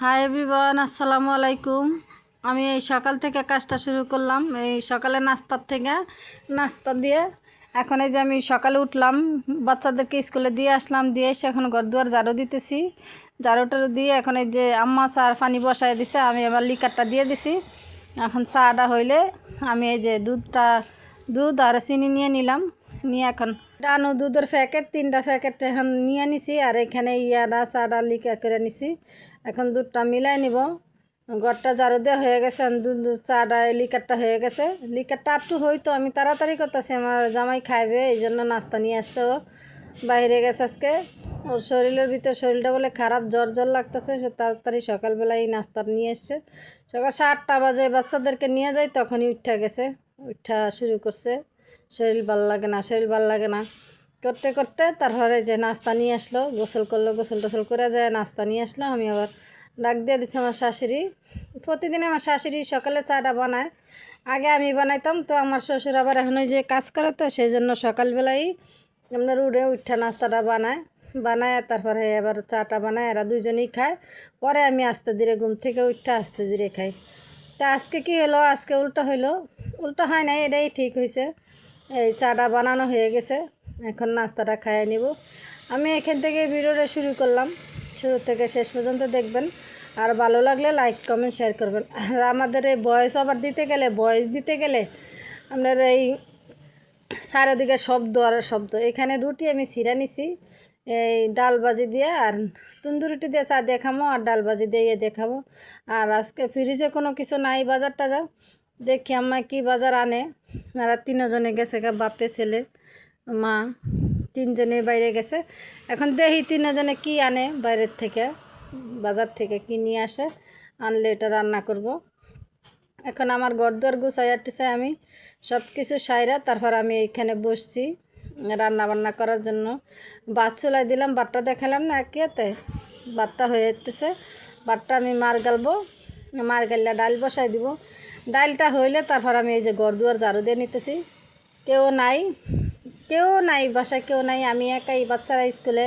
Hi everyone, আসসালামু আলাইকুম। আমি এই সকাল থেকে কাজটা শুরু করলাম। এই সকালে নাস্তার থেকে নাস্তা দিয়ে এখন এই যে আমি সকালে উঠলাম, বাচ্চাদেরকে স্কুলে দিয়ে আসলাম, দিয়ে এসে এখন ঘর দুয়ার ঝাড়ু দিতেছি। ঝাড়ুটা দিয়ে এখন এই যে আম্মা চার পানি বসায় দিছে, আমি এবার লিকারটা দিয়ে দিছি। এখন চাটা হইলে আমি এই যে দুধ আর চিনি নিয়ে নিলাম, নিয়ে এখন ডানো দুধের প্যাকেট 3টা প্যাকেট এখন নিয়ে নিছি, আর এখানে চাটা লিকার করে নিছি। এখন দুধটা মিলাই নিব। ঘরটা ঝাড়ু দেওয়া হয়ে গেছে, দুধ চাটা লিকারটা হয়ে গেছে। লিকারটা একটু হয়তো আমি তাড়াতাড়ি করতেছি, আমার জামাই খাইবে, এই জন্য নাস্তা নিয়ে আসছে। ও বাইরে গেছে আজকে, ওর শরীরটা বলে খারাপ, জ্বর লাগতেছে। সে তাড়াতাড়ি সকালবেলায় নাস্তা নিয়ে এসছে। সকাল 7টা বাজে বাচ্চাদেরকে নিয়ে যায়, তখনই উঠা শুরু করছে। শরীর ভাল লাগে না করতে করতে তারপরে যে নাস্তা নিয়ে আসলো, গোসল করলো, গোসল টোসল করে যায় নাস্তা নিয়ে আসলো। আমি আবার ডাক দিয়ে দিচ্ছি আমার শাশুড়ি। প্রতিদিন আমার শাশুড়ি সকালে চাটা বানায়, আগে আমি বানাইতাম, তো আমার শ্বশুর আবার এখন ওই যে কাজ করে, তো সেই জন্য সকালবেলাই আপনার উঠা নাস্তাটা বানায় তারপরে এবার চাটা বানায়, এরা দুজনেই খায়। পরে আমি আস্তে ধীরে ঘুম থেকে আস্তে ধীরে খাই। তা আজকে কি হলো, আজকে উল্টো হয় নাই, এটাই ঠিক হয়েছে। এই চাটা বানানো হয়ে গেছে, এখন নাস্তাটা খাইয়ে নিব। আমি এখান থেকে ভিডিওটা শুরু করলাম, শুরু থেকে শেষ পর্যন্ত দেখবেন, আর ভালো লাগলে লাইক কমেন্ট শেয়ার করবেন। আর আমাদের এই ভয়েস দিতে গেলে আপনার এই চারিদিকে শব্দ। এখানে রুটি আমি ছিঁড়া নিছি, এই ডাল ভাজি দিয়ে, আর তন্দুরি দিয়ে চা দিয়ে খামো, আর ডাল ভাজি দিয়ে দেখাবো। আর আজকে ফ্রিজে কোনো কিছু নাই, বাজার টাজার দেখি আম্মা কি বাজার আনে। আর 3জনে গেছে, বাপে ছেলে মা 3জনে বাইরে গেছে। এখন দেখি 3জনে কি আনে বাইরের থেকে, বাজার থেকে কি নিয়ে আসে, আনলে এটা রান্না করব। এখন আমার ঘর দুয়ার গুছাই আমি সব কিছু সাইরা তারপর আমি এইখানে বসছি রান্না বান্না করার জন্য। ভাত চুলাই দিলাম, ভাতটা দেখালাম না একেতে, ভাতটা হয়ে যেতেছে। ভাতটা আমি মার গাললে ডাল বসাই দিব। ডালটা হইলে তারপর আমি এই যে ঘর দুয়ার ঝাড়ু দিয়ে নিতেছি। কেউ নাই বাসায়, কেউ নাই, আমি একাই। বাচ্চারা স্কুলে,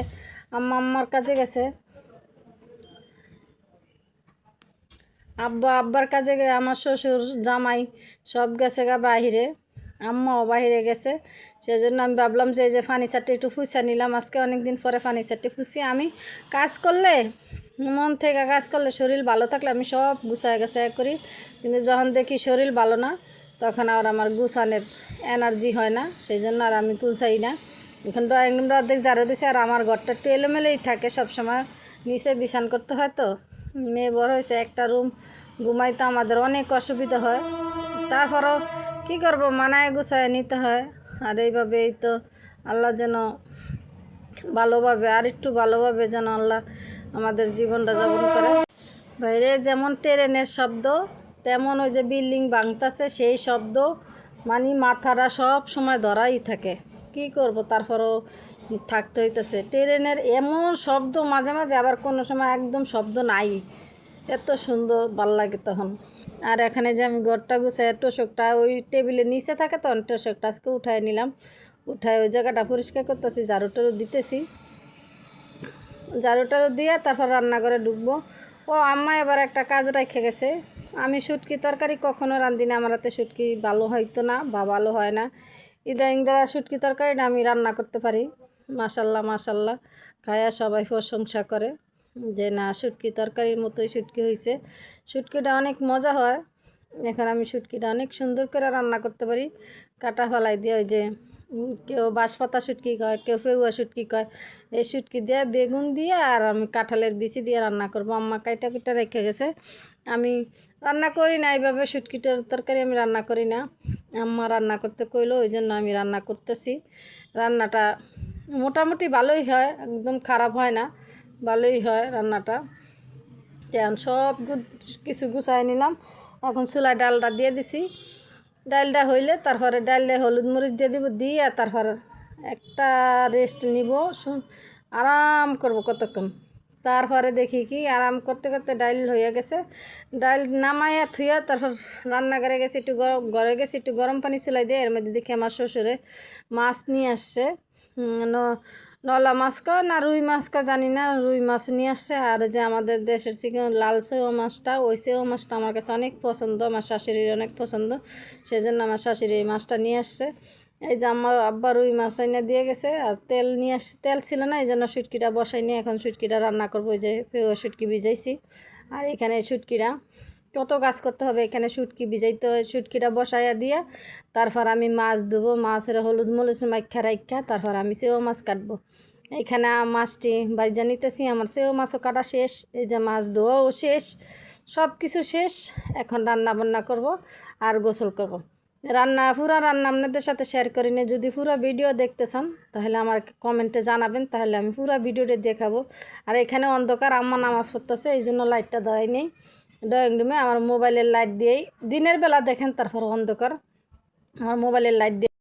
আম্মার কাছে গেছে, আব্বার কাছে আমার শ্বশুর জামাই সব গেছে বাহিরে, আম্মাও বাহিরে গেছে। সেই জন্য আমি ভাবলাম যে এই যে ফানি চারটে একটু ফুসা নিলাম, আজকে অনেক দিন পরে ফানি চারটে ফুসি। আমি কাজ করলে, মন থেকে কাজ করলে, শরীর ভালো থাকলে আমি সব গুছায় করি, কিন্তু যখন দেখি শরীর ভালো না, তখন আর আমার গুছানোর এনার্জি হয় না, সেই জন্য আর আমি গুছাই না। এখন ড্রয়িং রুমটা অর্ধেক ঝাড়ু দিছি, আর আমার ঘরটা একটু এলোমেলোই থাকে সবসময়, নিচে বিছান করতে হয়, তো মেয়ে বড় হয়েছে, একটা রুম ঘুমাইতে আমাদের অনেক অসুবিধা হয়। তারপরও কী করব, মানায় গুছায় নিতে হয়। আর এইভাবেই তো আল্লাহ যেন আর একটু ভালোভাবে যেন আল্লাহ আমাদের জীবনটা যাপন করে। বাইরে যেমন ট্রেনের শব্দ, তেমন ওই যে বিল্ডিং ভাঙতেছে সেই শব্দ, মানে মাথাটা সব সময় ধরাই থাকে। কি করব, তারপরও থাকতে হইতেছে। ট্রেনের এমন শব্দ মাঝে মাঝে, আবার কোনো সময় একদম শব্দ নাই, এত সুন্দর ভাল লাগে তখন। আর এখানে যে আমি ঘরটা গুছাই, তোষকটা ওই টেবিলের নিচে থাকে, তখন তোষকটা আজকে উঠায় নিলাম, উঠায় ওই জায়গাটা পরিষ্কার করতেছি, ঝাড়ু দিতেছি। ঝাড়ু দিয়ে তারপর রান্নাঘরে ঢুকবো। আম্মা এবার একটা কাজ রেখে গেছে। আমি শুটকি তরকারি কখনো রাঁধি না, আমার হাতে শুটকি ভালো হয়তো না বা ভালো হয় না। ইদানিং দ্বারা শুটকি তরকারিটা আমি রান্না করতে পারি, মাশাল্লাহ খায়া সবাই প্রশংসা করে যে না, শুটকি তরকারির মতোই শুটকি হয়েছে। শুটকিটা অনেক মজা হয়। এখন আমি শুটকিটা অনেক সুন্দর করে রান্না করতে পারি, কাটা ফলাই দিয়ে, ওই যে কেউ বাঁশপাতা শুটকি কয়, কেউ পেউয়া শুটকি কয়। এই শুটকি দিয়ে, বেগুন দিয়ে, আর আমি কাঁঠালের বিচি দিয়ে রান্না করবো। আম্মা কাইটা কুইটা রেখে গেছে, আমি রান্না করি না এইভাবে। শুটকিটার তরকারি আমি রান্না করি না, আম্মা রান্না করতে কইলো, ওই জন্য আমি রান্না করতেছি। রান্নাটা মোটামুটি ভালোই হয়, একদম খারাপ হয় না, ভালোই হয় রান্নাটা। তেমন সব কিছু গুছাই নিলাম। এখন চুলায় ডালটা দিয়ে দিছি, ডালটা হইলে তারপরে ডালটা হলুদ মরিচ দিয়ে দিব, দিয়ে তারপর একটা রেস্ট নিব, আরাম করব কতক্ষণ। তারপরে দেখি কি আরাম করতে করতে ডাইল হয়ে গেছে। ডাইল নামাইয়া থুইয়া তারপর রান্নাঘরে গেছি, একটু ঘরে গেছি, একটু গরম পানি চুলাই দিয়ে। এর মধ্যে দেখি আমার শ্বশুরে মাছ নিয়ে আসছে, নলা মাছ ক না রুই মাছ ক জানি না, রুই মাছ নিয়ে আসছে। আর যে আমাদের দেশের চিকেন লাল সেও মাছটা, ওই সেও মাছটা আমার কাছে অনেক পছন্দ, আমার শাশুড়ির অনেক পছন্দ, সেই জন্য আমার শাশুড়ি এই মাছটা নিয়ে আসছে। এই যে আমার আব্বা রুই মাছ এনে দিয়ে গেছে। আর তেল নিয়ে তেল ছিল না, এই জন্য শুটকিটা বসাই নিয়ে এখন শুটকিটা রান্না করবো। ওই যে শুটকি ভিজাইছি। আর এখানে শুটকিটা কত কাজ করতে হবে, এখানে শুটকি ভিজাইতে হয়, শুটকিটা বসাইয়া দিয়ে তারপর আমি মাছ দেবো, মাছের হলুদ মরিচ মাইখা রাইখা তারপর আমি সেও মাছ কাটবো। এইখানে মাছটি বাইজা নিতেছি, আমার সেও মাছও কাটা শেষ, এই যে মাছ ধোয়াও শেষ, সব কিছু শেষ। এখন রান্না বান্না করব আর গোসল করব। পুরা রান্না আপনাদের সাথে শেয়ার করি না। যদি পুরো ভিডিও দেখতে চান তাহলে আমার কমেন্টে জানাবেন, তাহলে আমি পুরো ভিডিওটা দেখাবো। আর এখানে অন্ধকার, আম্মা নামাজ পড়তেছে, এই জন্য লাইটটা ধরাই নেই ড্রয়িং রুমে। আমার মোবাইলের লাইট দিয়েই দিনের বেলা দেখেন, তারপর অন্ধকার আমার মোবাইলের লাইট দিয়ে